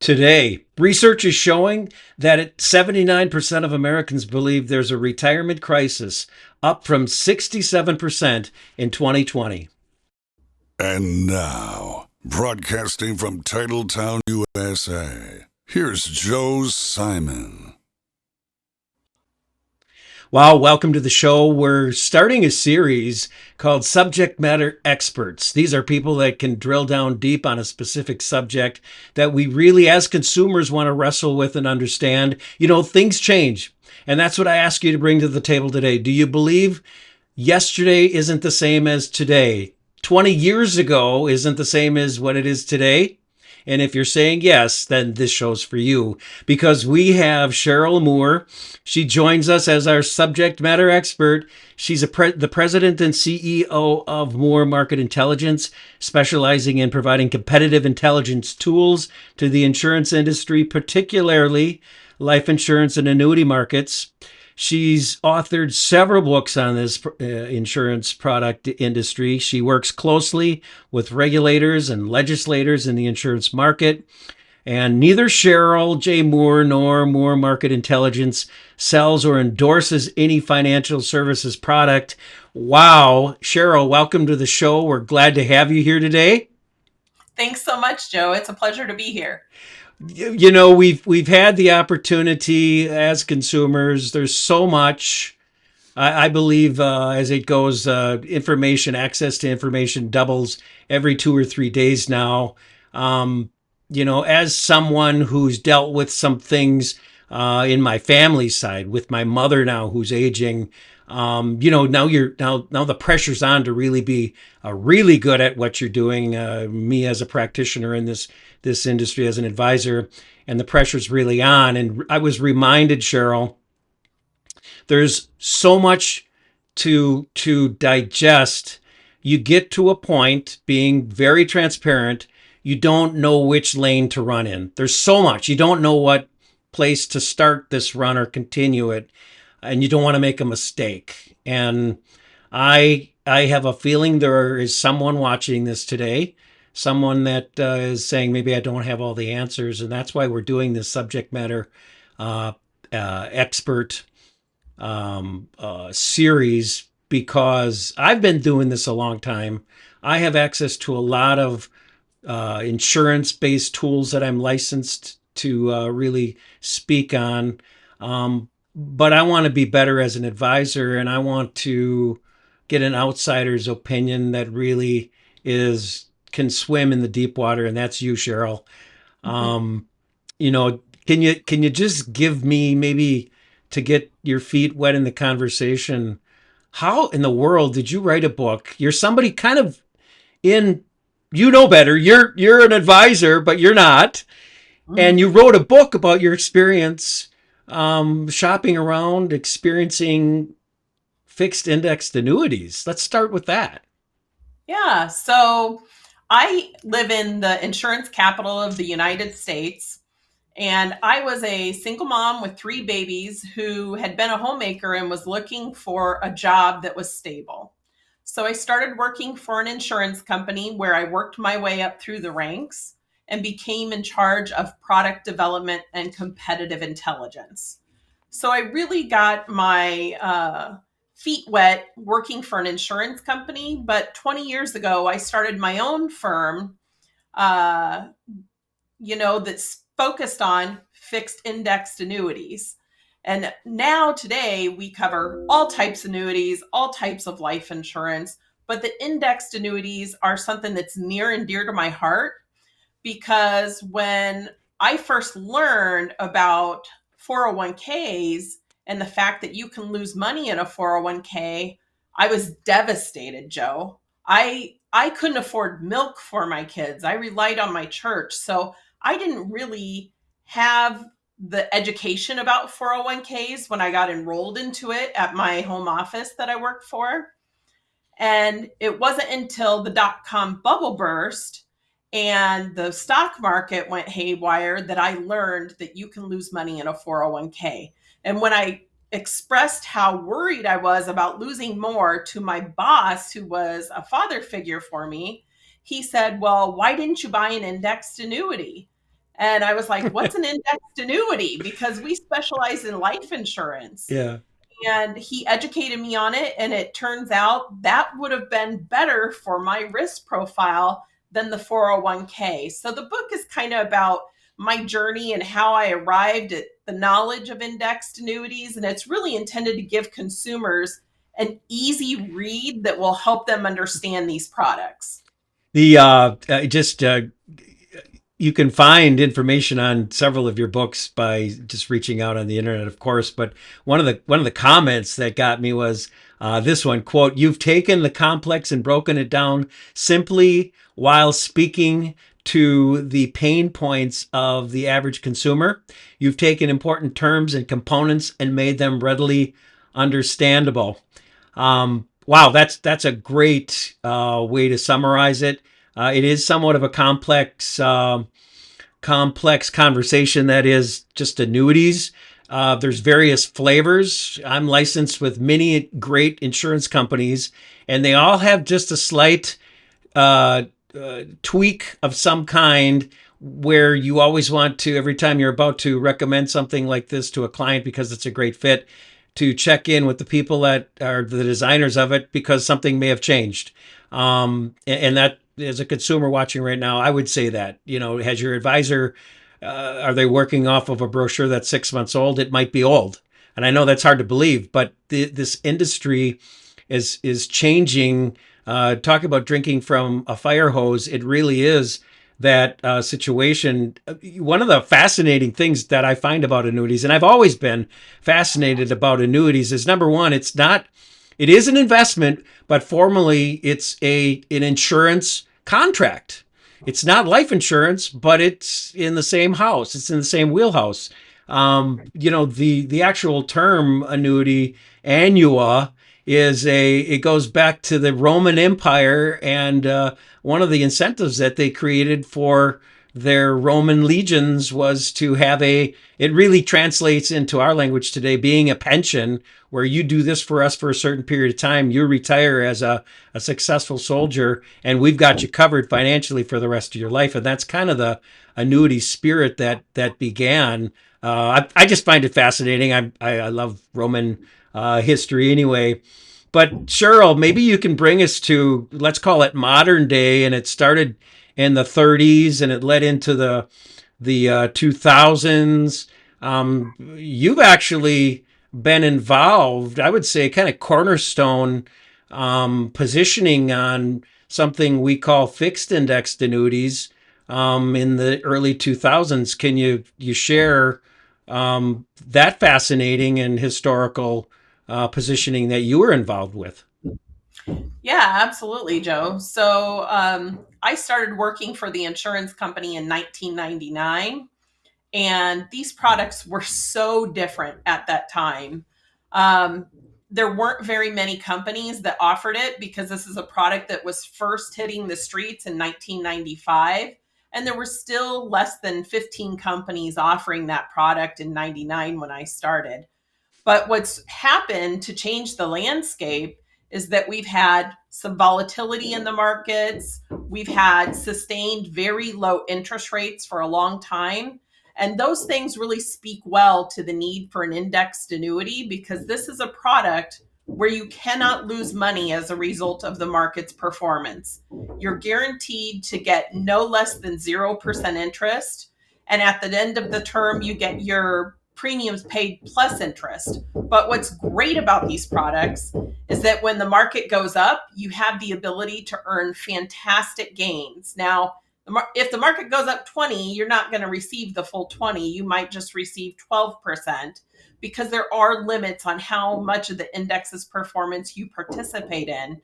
Today, research is showing that 79% of Americans believe there's a retirement crisis, up from 67% in 2020. And now, broadcasting from Titletown, USA, here's Joe Simon. Wow, welcome to the show. We're starting a series called Subject Matter Experts. These are people that can drill down deep on a specific subject that we really, as consumers, want to wrestle with and understand. You know, things change. And that's what I ask you to bring to the table today. Do you believe yesterday isn't the same as today? 20 years ago isn't the same as what it is today? And if you're saying yes, then this show's for you because we have Cheryl Moore. She joins us as our subject matter expert. She's the president and CEO of Moore Market Intelligence, specializing in providing competitive intelligence tools to the insurance industry, particularly life insurance and annuity markets. She's authored several books on this insurance product industry. She works closely with regulators and legislators in the insurance market. And neither Cheryl J. Moore nor Moore Market Intelligence sells or endorses any financial services product. Wow. Cheryl, welcome to the show. We're glad to have you here today. Thanks so much, Joe. It's a pleasure to be here. You know, we've had the opportunity as consumers. There's so much. I believe as it goes, information access to information doubles every 2 or 3 days now. You know, as someone who's dealt with some things in my family side, with my mother now who's aging, you know, now the pressure's on to really be really good at what you're doing. Me as a practitioner in this industry as an advisor, and the pressure's really on. And I was reminded, Cheryl, there's so much to digest. You get to a point, being very transparent, you don't know which lane to run in. There's so much. You don't know what place to start this run or continue it, and you don't want to make a mistake. And I have a feeling there is someone watching this today, someone that is saying, maybe I don't have all the answers. And that's why we're doing this subject matter expert series, because I've been doing this a long time. I have access to a lot of insurance-based tools that I'm licensed to really speak on. But I want to be better as an advisor, and I want to get an outsider's opinion that really can swim in the deep water, and that's you, Cheryl. You know, can you just give me, maybe to get your feet wet in the conversation, how in the world did you write a book? You're somebody kind of you know better. You're an advisor, but you're not. And you wrote a book about your experience shopping around, experiencing fixed indexed annuities. Let's start with that. Yeah, so I live in the insurance capital of the United States, and I was a single mom with 3 babies who had been a homemaker and was looking for a job that was stable. So I started working for an insurance company where I worked my way up through the ranks and became in charge of product development and competitive intelligence. So I really got my feet wet working for an insurance company. But 20 years ago, I started my own firm, uh, that's focused on fixed indexed annuities. And now today we cover all types of annuities, all types of life insurance, but the indexed annuities are something that's near and dear to my heart because when I first learned about 401ks and the fact that you can lose money in a 401k, I was devastated, Joe. I couldn't afford milk for my kids. I relied on my church. So I didn't really have the education about 401ks when I got enrolled into it at my home office that I worked for. And it wasn't until the dot-com bubble burst and the stock market went haywire that I learned that you can lose money in a 401k. And when I expressed how worried I was about losing more to my boss, who was a father figure for me, he said, "Well, why didn't you buy an indexed annuity?" And I was like, what's an indexed annuity? Because we specialize in life insurance. Yeah. And he educated me on it. And it turns out that would have been better for my risk profile than the 401k. So the book is kind of about my journey and how I arrived at the knowledge of indexed annuities. And it's really intended to give consumers an easy read that will help them understand these products. The just you can find information on several of your books by just reaching out on the internet, of course. But one of the comments that got me was this one quote: "You've taken the complex and broken it down simply while speaking to the pain points of the average consumer. You've taken important terms and components and made them readily understandable." Wow, that's a great way to summarize it. It is somewhat of a complex conversation that is just annuities. There's various flavors. I'm licensed with many great insurance companies, and they all have just a slight tweak of some kind where you always want to, every time you're about to recommend something like this to a client because it's a great fit, to check in with the people that are the designers of it because something may have changed. And that, as a consumer watching right now, I would say that, has your advisor, are they working off of a brochure that's 6 months old? It might be old. And I know that's hard to believe, but this industry is changing. Talk about drinking from a fire hose. It really is that situation. One of the fascinating things that I find about annuities, and I've always been fascinated about annuities, is number one, it is an investment, but formally it's an insurance contract. It's not life insurance, but it's in the same house. It's in the same wheelhouse. The actual term annuity, annua, it goes back to the Roman Empire, and one of the incentives that they created for their Roman legions was to have it really translates into our language today, being a pension, where you do this for us for a certain period of time, you retire as a successful soldier, and we've got you covered financially for the rest of your life. And that's kind of the annuity spirit that began. I just find it fascinating. I love Roman history anyway. But Cheryl, maybe you can bring us to, let's call it modern day, and it started in the 30s and it led into the 2000s. You've actually been involved, I would say, kind of cornerstone positioning on something we call fixed indexed annuities in the early 2000s. Can you share that fascinating and historical positioning that you were involved with? Yeah, absolutely, Joe. So I started working for the insurance company in 1999, and these products were so different at that time. There weren't very many companies that offered it because this is a product that was first hitting the streets in 1995. And there were still less than 15 companies offering that product in 99 when I started. But what's happened to change the landscape is that we've had some volatility in the markets. We've had sustained very low interest rates for a long time. And those things really speak well to the need for an indexed annuity, because this is a product where you cannot lose money as a result of the market's performance. You're guaranteed to get no less than 0% interest. And at the end of the term, you get your premiums paid plus interest. But what's great about these products is that when the market goes up, you have the ability to earn fantastic gains. Now, if the market goes up 20, you're not going to receive the full 20. You might just receive 12% because there are limits on how much of the index's performance you participate in.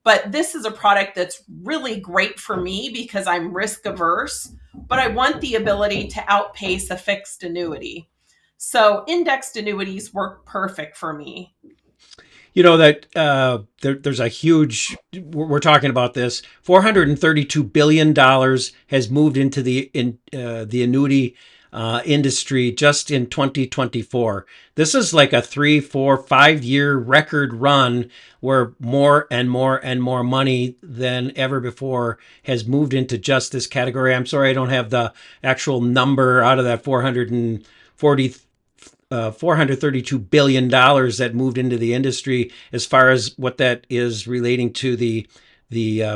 But this is a product that's really great for me because I'm risk averse, but I want the ability to outpace a fixed annuity. So indexed annuities work perfect for me. That there's a huge, we're talking about this, $432 billion has moved into the annuity industry just in 2024. This is like a 3, 4, 5 year record run where more and more and more money than ever before has moved into just this category. I'm sorry I don't have the actual number out of that $432 billion that moved into the industry as far as what that is relating to the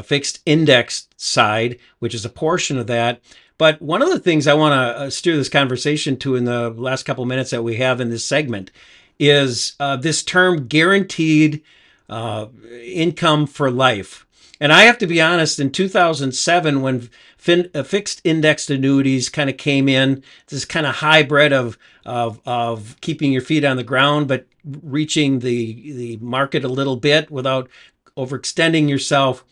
fixed index side, which is a portion of that. But one of the things I want to steer this conversation to in the last couple of minutes that we have in this segment is this term guaranteed income for life. And I have to be honest, in 2007, when fixed indexed annuities kind of came in, this kind of hybrid of keeping your feet on the ground, but reaching the market a little bit without overextending yourself.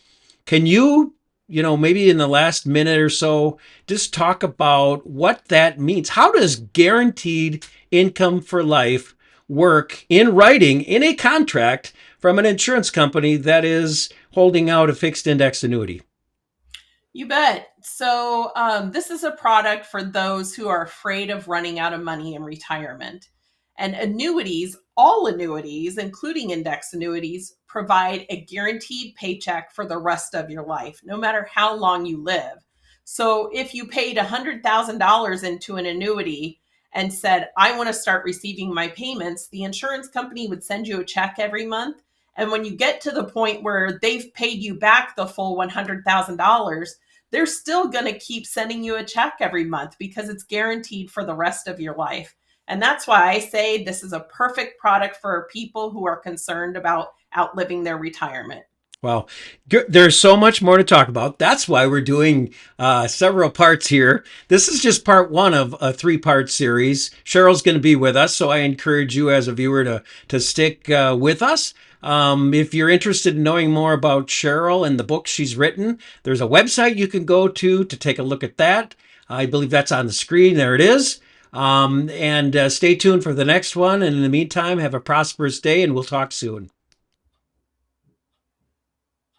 Can you, maybe in the last minute or so, just talk about what that means? How does guaranteed income for life work in writing in a contract from an insurance company that is holding out a fixed index annuity? You bet. So this is a product for those who are afraid of running out of money in retirement. And annuities, all annuities, including index annuities, provide a guaranteed paycheck for the rest of your life, no matter how long you live. So if you paid $100,000 into an annuity and said, I want to start receiving my payments, the insurance company would send you a check every month. And when you get to the point where they've paid you back the full $100,000, they're still going to keep sending you a check every month because it's guaranteed for the rest of your life. And that's why I say this is a perfect product for people who are concerned about outliving their retirement. Well, there's so much more to talk about. That's why we're doing several parts here. This is just part one of a 3-part series. Cheryl's going to be with us, so I encourage you as a viewer to stick with us. If you're interested in knowing more about Cheryl and the book she's written, there's a website you can go to take a look at that. I believe that's on the screen. There it is. And stay tuned for the next one. And in the meantime, have a prosperous day, and we'll talk soon.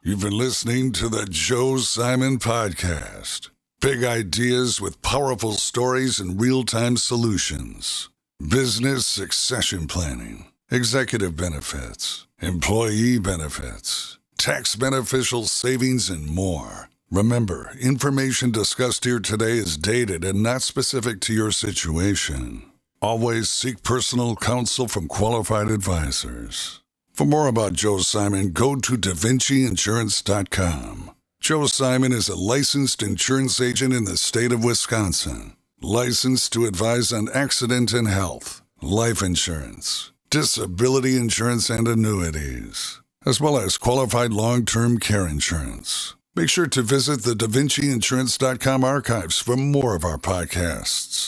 You've been listening to the Joe Simon Podcast. Big ideas with powerful stories and real-time solutions. Business succession planning, executive benefits, employee benefits, tax beneficial savings, and more. Remember, information discussed here today is dated and not specific to your situation. Always seek personal counsel from qualified advisors. For more about Joe Simon, go to DaVinciInsurance.com. Joe Simon is a licensed insurance agent in the state of Wisconsin. Licensed to advise on accident and health, life insurance, disability insurance, and annuities, as well as qualified long-term care insurance. Make sure to visit the DaVinciInsurance.com archives for more of our podcasts.